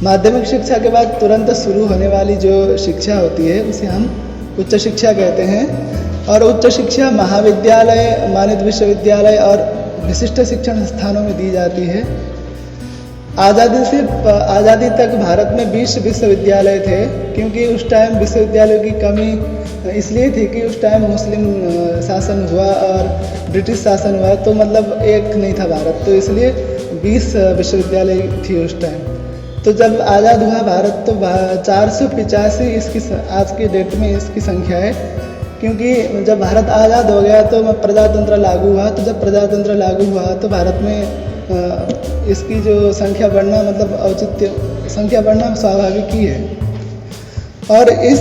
माध्यमिक शिक्षा के बाद तुरंत शुरू होने वाली जो शिक्षा होती है उसे हम उच्च शिक्षा कहते हैं। और उच्च शिक्षा महाविद्यालय, मानित विश्वविद्यालय और विशिष्ट शिक्षण संस्थानों में दी जाती है। आज़ादी तक भारत में 20 विश्वविद्यालय थे, क्योंकि उस टाइम विश्वविद्यालयों की कमी इसलिए थी कि उस टाइम मुस्लिम शासन हुआ और ब्रिटिश शासन हुआ, तो मतलब एक नहीं था भारत, तो इसलिए 20 विश्वविद्यालय थी उस टाइम। तो जब आज़ाद हुआ भारत तो 485 इसकी आज की डेट में इसकी संख्या है, क्योंकि जब भारत आज़ाद हो गया तो प्रजातंत्र लागू हुआ। तो जब प्रजातंत्र लागू हुआ तो भारत में इसकी जो संख्या बढ़ना, मतलब औचित्य संख्या बढ़ना स्वाभाविक ही है। और इस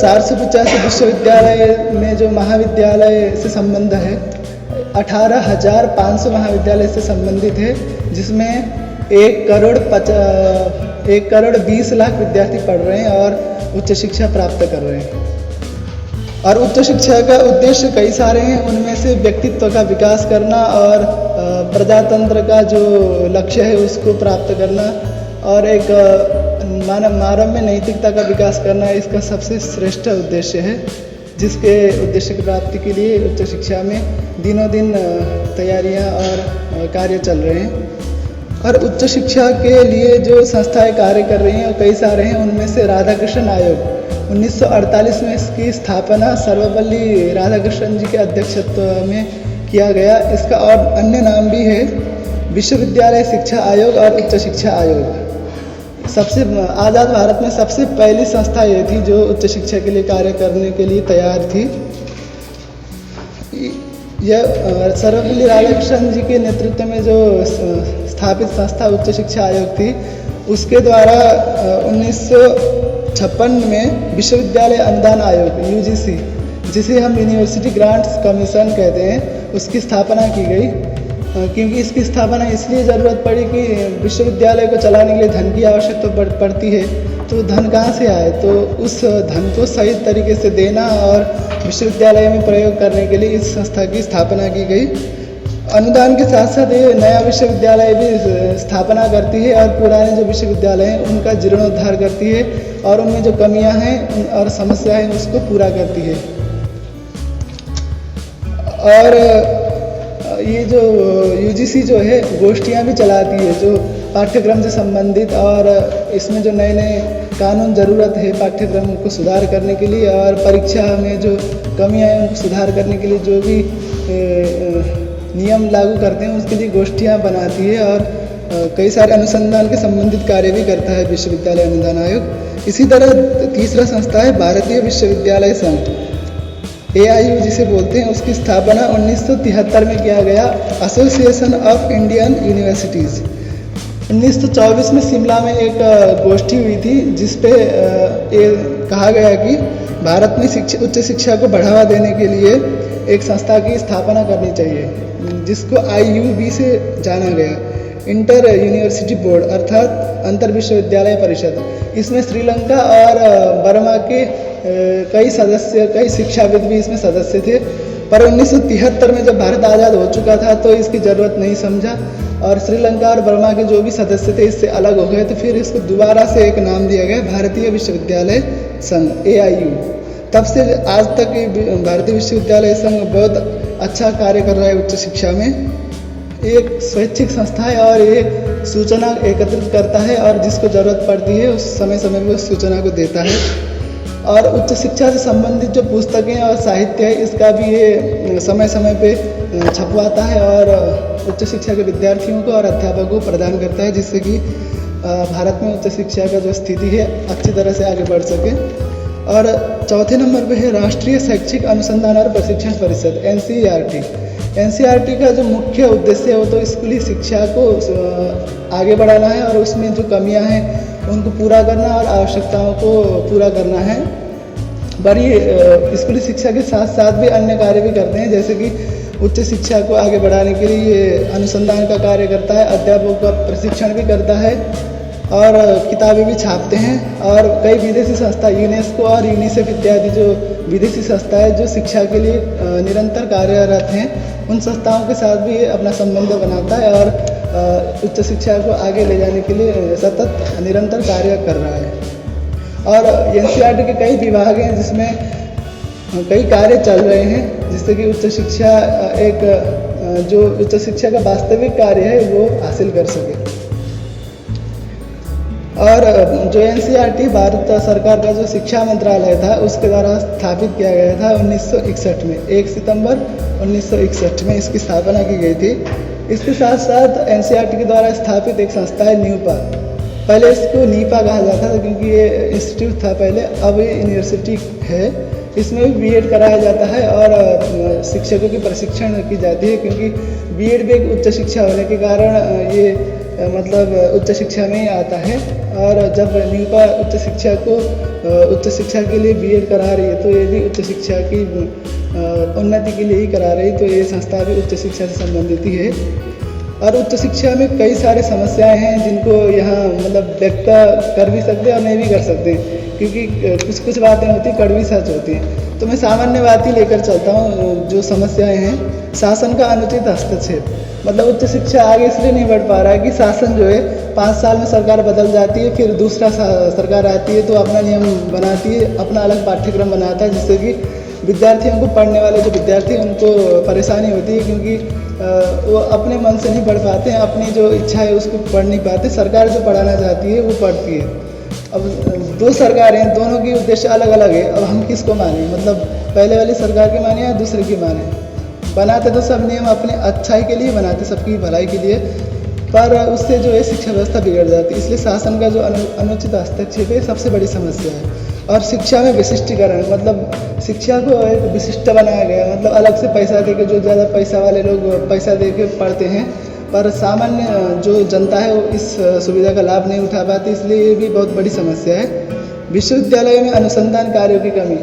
485 विश्वविद्यालय में जो महाविद्यालय से संबंध है, 18,500 महाविद्यालय से संबंधित है, जिसमें 1 करोड़ 20 लाख विद्यार्थी पढ़ रहे हैं और उच्च शिक्षा प्राप्त कर रहे हैं। और उच्च शिक्षा का उद्देश्य कई सारे हैं, उनमें से व्यक्तित्व का विकास करना और प्रजातंत्र का जो लक्ष्य है उसको प्राप्त करना और एक मानव में नैतिकता का विकास करना इसका सबसे श्रेष्ठ उद्देश्य है, जिसके उद्देश्य की प्राप्ति के लिए उच्च शिक्षा में दिनों दिन तैयारियां और कार्य चल रहे हैं। और उच्च शिक्षा के लिए जो संस्थाएं कार्य कर रही हैं वो कई सारे हैं, उनमें से राधाकृष्णन आयोग 1948 में इसकी स्थापना सर्वपल्ली राधाकृष्णन जी के अध्यक्षत्व में किया गया। इसका और अन्य नाम भी है विश्वविद्यालय शिक्षा आयोग और उच्च शिक्षा आयोग। सबसे आज़ाद भारत में सबसे पहली संस्था ये थी जो उच्च शिक्षा के लिए कार्य करने के लिए तैयार थी। यह सर्वपल्ली राधाकृष्णन जी के नेतृत्व में जो स्थापित संस्था उच्च शिक्षा आयोग थी, उसके द्वारा 1956 में विश्वविद्यालय अनुदान आयोग UGC, जिसे हम यूनिवर्सिटी ग्रांट्स कमीशन कहते हैं, उसकी स्थापना की गई। क्योंकि इसकी स्थापना इसलिए ज़रूरत पड़ी कि विश्वविद्यालय को चलाने के लिए धन की आवश्यकता पड़ती है, तो धन कहाँ से आए, तो उस धन को सही तरीके से देना और विश्वविद्यालय में प्रयोग करने के लिए इस संस्था की स्थापना की गई। अनुदान के साथ साथ ये नया विश्वविद्यालय भी स्थापना करती है और पुराने जो विश्वविद्यालय हैं उनका जीर्णोद्धार करती है और उनमें जो कमियां हैं और समस्याएं हैं उसको पूरा करती है। और ये जो UGC जो है गोष्ठियाँ भी चलाती है जो पाठ्यक्रम से संबंधित, और इसमें जो नए नए कानून ज़रूरत है पाठ्यक्रम को सुधार करने के लिए और परीक्षा में जो कमियां हैं उनको सुधार करने के लिए जो भी नियम लागू करते हैं उसके लिए गोष्ठियाँ बनाती है और कई सारे अनुसंधान के संबंधित कार्य भी करता है विश्वविद्यालय अनुदान आयोग। इसी तरह तीसरा संस्था है भारतीय विश्वविद्यालय संघ, AIU जिसे बोलते हैं। उसकी स्थापना 1973 में किया गया, एसोसिएशन ऑफ इंडियन यूनिवर्सिटीज़। 1924 में शिमला में एक गोष्ठी हुई थी जिसपे ये कहा गया कि भारत में उच्च शिक्षा को बढ़ावा देने के लिए एक संस्था की स्थापना करनी चाहिए, जिसको IUB से जाना गया, इंटर यूनिवर्सिटी बोर्ड अर्थात अंतर विश्वविद्यालय परिषद। इसमें श्रीलंका और बर्मा के कई शिक्षाविद भी इसमें सदस्य थे। पर 1973 में जब भारत आज़ाद हो चुका था तो इसकी ज़रूरत नहीं समझा और श्रीलंका और बर्मा के जो भी सदस्य थे इससे अलग हो गए, तो फिर इसको दोबारा से एक नाम दिया गया भारतीय विश्वविद्यालय संघ, AIU। तब से आज तक भारतीय विश्वविद्यालय संघ बहुत अच्छा कार्य कर रहा है उच्च शिक्षा में। एक स्वैच्छिक संस्था है और ये सूचना एकत्रित करता है और जिसको ज़रूरत पड़ती है उस समय में उस सूचना को देता है। और उच्च शिक्षा से संबंधित जो पुस्तकें और साहित्य है इसका भी ये समय पे छपवाता है और उच्च शिक्षा के विद्यार्थियों को और अध्यापकों को प्रदान करता है, जिससे कि भारत में उच्च शिक्षा का जो स्थिति है अच्छी तरह से आगे बढ़ सके। और चौथे नंबर पे है राष्ट्रीय शैक्षिक अनुसंधान और प्रशिक्षण परिषद, NCERT का जो मुख्य उद्देश्य है वो तो स्कूली शिक्षा को आगे बढ़ाना है और उसमें जो कमियां हैं उनको पूरा करना और आवश्यकताओं को पूरा करना है। पर ये स्कूली शिक्षा के साथ साथ भी अन्य कार्य भी करते हैं, जैसे कि उच्च शिक्षा को आगे बढ़ाने के लिए ये अनुसंधान का कार्य करता है, अध्यापकों का प्रशिक्षण भी करता है और किताबें भी छापते हैं। और कई विदेशी संस्था यूनेस्को और यूनिसेफ इत्यादि जो विदेशी संस्था है जो शिक्षा के लिए निरंतर कार्यरत हैं, उन संस्थाओं के साथ भी ये अपना संबंध बनाता है और उच्च शिक्षा को आगे ले जाने के लिए सतत निरंतर कार्य कर रहा है। और एनसीईआरटी के कई विभाग हैं जिसमें कई कार्य चल रहे हैं, जिससे कि उच्च शिक्षा जो उच्च शिक्षा का वास्तविक कार्य है वो हासिल कर सके। और जो एनसीईआरटी भारत सरकार का जो शिक्षा मंत्रालय था उसके द्वारा स्थापित किया गया था 1961 में, 1 सितंबर 1961 में इसकी स्थापना की गई थी। इसके साथ साथ एनसीईआरटी के द्वारा स्थापित एक संस्था है न्यूपा। पहले इसको नीपा कहा जाता था क्योंकि ये इंस्टीट्यूट था पहले, अब ये यूनिवर्सिटी है। इसमें भी बीएड कराया जाता है और शिक्षकों की प्रशिक्षण की जाती है, क्योंकि बीएड भी एक उच्च शिक्षा होने के कारण ये उच्च शिक्षा में ही आता है। और जब न्यूपा उच्च शिक्षा के लिए बीएड करा रही है तो ये भी उच्च शिक्षा की उन्नति के लिए ही करा रही, तो ये संस्था भी उच्च शिक्षा से संबंधित ही है। और उच्च शिक्षा में कई सारे समस्याएं हैं जिनको यहाँ व्यक्त कर भी सकते हैं और नहीं भी कर सकते हैं, क्योंकि कुछ बातें होती कड़वी सच होती हैं। तो मैं सामान्य बात ही लेकर चलता हूँ। जो समस्याएं हैं, शासन का अनुचित हस्तक्षेप, उच्च शिक्षा आगे इसलिए नहीं बढ़ पा रहा है कि शासन जो है 5 साल में सरकार बदल जाती है, फिर दूसरा सरकार आती है तो अपना नियम बनाती है, अपना अलग पाठ्यक्रम बनाता है, जिससे कि विद्यार्थियों को, पढ़ने वाले जो विद्यार्थी हैं उनको परेशानी होती है, क्योंकि वो अपने मन से नहीं पढ़ पाते हैं, अपनी जो इच्छा है उसको पढ़ नहीं पाते। सरकार जो पढ़ाना चाहती है वो पढ़ती है। अब 2 सरकारें हैं, दोनों की उद्देश्य अलग अलग है। अब हम किसको माने, पहले वाली सरकार की माने या दूसरे की माने? बनाते तो सब नियम अपने अच्छाई के लिए बनाते, सबकी भलाई के लिए, पर उससे जो है शिक्षा व्यवस्था बिगड़ जाती है। इसलिए शासन का जो अनुचित हस्तक्षेप है सबसे बड़ी समस्या है। और शिक्षा में विशिष्टीकरण, शिक्षा को एक विशिष्ट बनाया गया, अलग से पैसा दे के, जो ज़्यादा पैसा वाले लोग पैसा दे के पढ़ते हैं, पर सामान्य जो जनता है वो इस सुविधा का लाभ नहीं उठा पाती, इसलिए ये भी बहुत बड़ी समस्या है। विश्वविद्यालय में अनुसंधान कार्यों की कमी,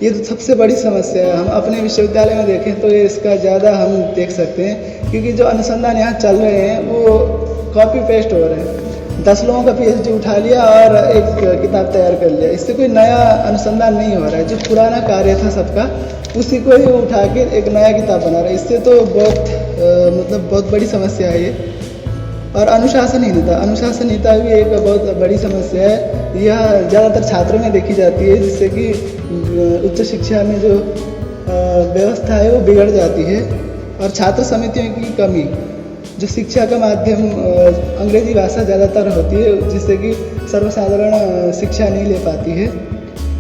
ये तो सबसे बड़ी समस्या है। हम अपने विश्वविद्यालय में देखें तो ये इसका ज़्यादा हम देख सकते हैं, क्योंकि जो अनुसंधान यहाँ चल रहे हैं वो कॉपी पेस्ट हो रहे हैं। 10 लोगों का पीएचडी उठा लिया और एक किताब तैयार कर लिया, इससे कोई नया अनुसंधान नहीं हो रहा है। जो पुराना कार्य था सबका, उसी को ही उठा के एक नया किताब बना रहा है। इससे तो बहुत बड़ी समस्या है ये। और अनुशासनहीनता भी एक बहुत बड़ी समस्या है। यह ज़्यादातर छात्रों में देखी जाती है, जिससे कि उच्च शिक्षा में जो व्यवस्था है वो बिगड़ जाती है। और छात्र समितियों की कमी, जो शिक्षा का माध्यम अंग्रेजी भाषा ज़्यादातर होती है, जिससे कि सर्वसाधारण शिक्षा नहीं ले पाती है।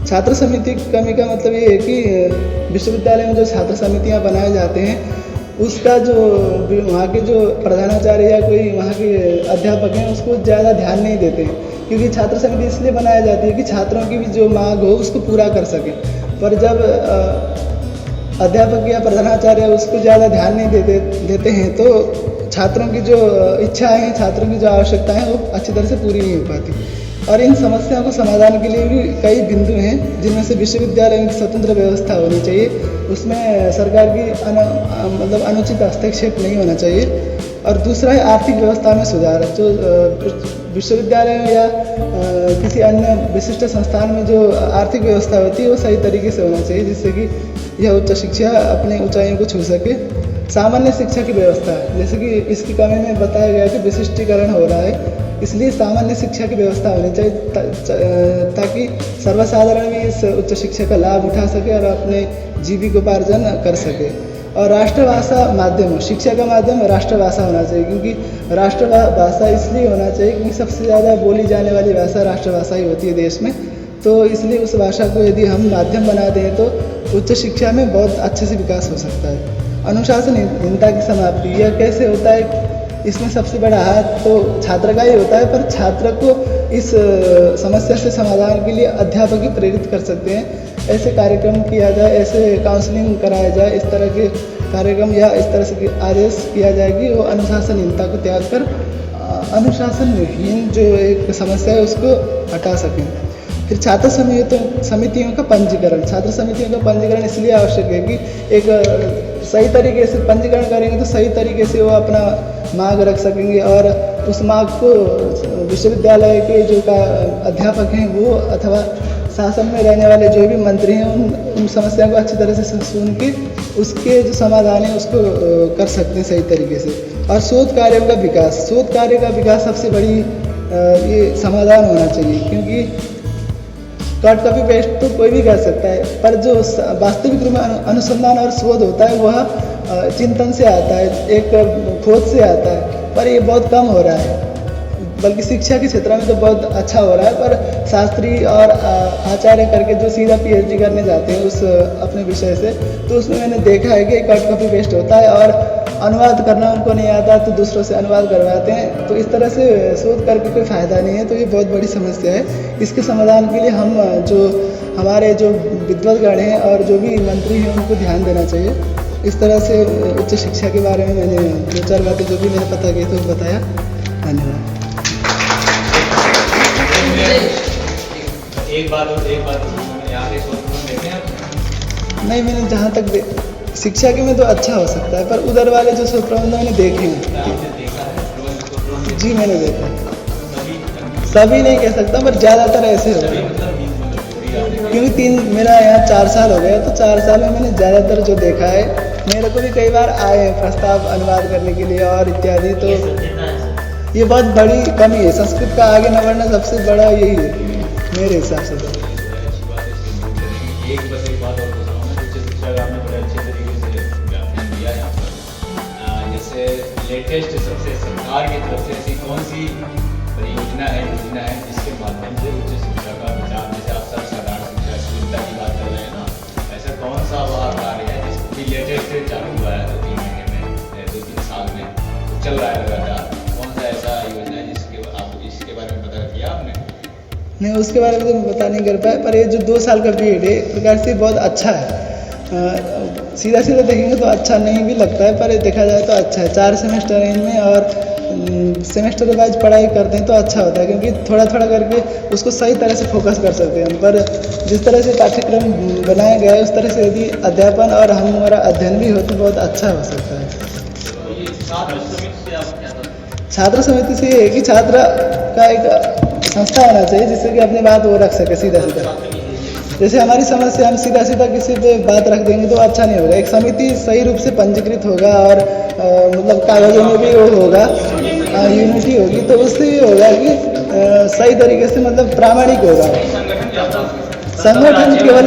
छात्र समिति की कमी का ये है कि विश्वविद्यालय में जो छात्र समितियां बनाए जाते हैं, उसका जो वहाँ के जो प्रधानाचार्य या कोई वहाँ के अध्यापक हैं उसको ज़्यादा ध्यान नहीं देते हैं, क्योंकि छात्र समिति इसलिए बनाई जाती है कि छात्रों की भी जो मांग हो उसको पूरा कर सके। पर जब अध्यापक या प्रधानाचार्य उसको ज़्यादा ध्यान नहीं देते हैं तो छात्रों की जो इच्छाएं हैं, छात्रों की जो आवश्यकताएं हैं वो अच्छी तरह से पूरी नहीं हो पाती। और इन समस्याओं को समाधान के लिए भी कई बिंदु हैं, जिनमें से विश्वविद्यालय की स्वतंत्र व्यवस्था होनी चाहिए, उसमें सरकार की अनुचित हस्तक्षेप नहीं होना चाहिए। और दूसरा है आर्थिक व्यवस्था में सुधार। जो विश्वविद्यालय में या किसी अन्य विशिष्ट संस्थान में जो आर्थिक व्यवस्था होती है वो सही तरीके से होना चाहिए, जिससे कि यह उच्च शिक्षा अपने ऊंचाइयों को छू सके। सामान्य शिक्षा की व्यवस्था, जैसे कि इसकी कमी में बताया गया कि विशिष्टीकरण हो रहा है, इसलिए सामान्य शिक्षा की व्यवस्था होनी चाहिए ताकि सर्वसाधारण भी इस उच्च शिक्षा का लाभ उठा सके और अपने जीविकोपार्जन कर सके। और राष्ट्रभाषा माध्यम, शिक्षा का माध्यम राष्ट्रभाषा होना चाहिए, क्योंकि राष्ट्रभाषा इसलिए होना चाहिए क्योंकि सबसे ज़्यादा बोली जाने वाली भाषा राष्ट्रभाषा ही होती है देश में। तो इसलिए उस भाषा को यदि हम माध्यम बना दें तो उच्च शिक्षा में बहुत अच्छे से विकास हो सकता है। अनुशासनहीनता की समाप्ति, यह कैसे होता है? इसमें सबसे बड़ा हाथ तो छात्र का ही होता है, पर छात्र को इस समस्या से समाधान के लिए अध्यापक ही प्रेरित कर सकते हैं। ऐसे कार्यक्रम किया जाए, ऐसे काउंसलिंग कराया जाए, इस तरह के कार्यक्रम या इस तरह से आदेश किया जाए कि वो अनुशासनहीनता को त्याग कर अनुशासनहीन जो एक समस्या है उसको हटा सकें। फिर छात्र समितियों का पंजीकरण, छात्र समितियों का पंजीकरण इसलिए आवश्यक है कि एक सही तरीके से पंजीकरण करेंगे तो सही तरीके से वो अपना मांग रख सकेंगे और उस मांग को विश्वविद्यालय के जो अध्यापक हैं वो अथवा शासन में रहने वाले जो भी मंत्री हैं उन समस्या को अच्छी तरह से सुन के उसके जो समाधान है उसको कर सकते हैं सही तरीके से। और शोध कार्यों का विकास सबसे बड़ी ये समाधान होना चाहिए, क्योंकि कट कॉपी पेस्ट तो कोई भी कर सकता है, पर जो वास्तविक रूप में अनुसंधान और शोध होता है वह चिंतन से आता है, एक खोज से आता है, पर ये बहुत कम हो रहा है। बल्कि शिक्षा के क्षेत्र में तो बहुत अच्छा हो रहा है, पर शास्त्री और आचार्य करके जो सीधा PhD करने जाते हैं उस अपने विषय से, तो उसमें मैंने देखा है कि कट कॉपी पेस्ट होता है और अनुवाद करना उनको नहीं आता तो दूसरों से अनुवाद करवाते हैं। तो इस तरह से शोध करके कोई फ़ायदा नहीं है, तो ये बहुत बड़ी समस्या है। इसके समाधान के लिए हम हमारे जो विद्वद्गण हैं और जो भी मंत्री हैं उनको ध्यान देना चाहिए। इस तरह से उच्च शिक्षा के बारे में मैंने 2-4 बातें जो भी मैंने पता की तो बताया। धन्यवाद। एक बात यहाँ के शोध देखे हैं? नहीं, मैंने जहाँ तक शिक्षा के में तो अच्छा हो सकता है, पर उधर वाले जो शोध प्रबंध मैंने देखे हैं। जी मैंने देखा, सभी नहीं कह सकता, पर ज़्यादातर ऐसे हो गए, क्योंकि मेरा यहाँ 4 साल हो गया, तो 4 साल में मैंने ज़्यादातर जो देखा है, मेरे को भी कई बार आए हैं प्रस्ताव अनुवाद करने के लिए और इत्यादि, तो ये बहुत बड़ी कमी है। संस्कृत का आगे न बढ़ना सबसे बड़ा यही है मेरे हिसाब से। तो एक बात और पूछ रहा हूँ, उच्च शिक्षा का आपने बड़े अच्छे तरीके से व्याख्यान दिया यहाँ पर। जैसे लेटेस्ट सबसे सरकार की तरफ से ऐसी कौन सी परियोजना है जिसके माध्यम से उच्च शिक्षा का विचार, जैसे आप सर्वसाधारण शिक्षा सुविधा की बात कर रहे हैं ना, ऐसा कौन सा वह कार्य है जिसकी लेटेस्ट चालू हुआ है 2-3 महीने में, 2-3 साल में चल रहा है लगातार? कौन सा ऐसा योजना है जिसके बारे में पता किया आपने? नहीं, उसके बारे में तो मैं बता नहीं कर पाया, पर ये जो 2 साल का पीरियड है एक प्रकार से बहुत अच्छा है। सीधा देखेंगे तो अच्छा नहीं भी लगता है, पर देखा जाए तो अच्छा है। 4 सेमेस्टर है इनमें और सेमेस्टर वाइज पढ़ाई करते हैं तो अच्छा होता है, क्योंकि थोड़ा करके उसको सही तरह से फोकस कर सकते हैं। पर जिस तरह से पाठ्यक्रम बनाया गया है उस तरह से यदि अध्यापन और हमारा अध्ययन भी हो तो बहुत अच्छा हो सकता है। छात्र समिति से ये है कि छात्र का एक संस्था होना चाहिए जिससे कि अपनी बात वो रख सके सीधा। जैसे हमारी समस्या हम सीधा किसी पे बात रख देंगे तो अच्छा नहीं होगा। एक समिति सही रूप से पंजीकृत होगा और मतलब कागजों में भी वो होगा, यूनिटी होगी, तो उससे ये होगा कि सही तरीके से मतलब प्रामाणिक होगा। संगठन केवल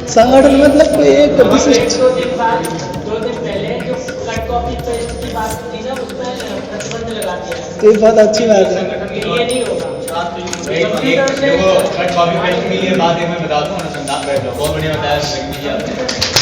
संगठन मतलब कोई एक विशिष्ट तो ये बहुत अच्छी बात है। कट कॉपी पेस्ट के लिए बात मैं बता दूं, अनुसंधान बहुत बढ़िया बताया आपने।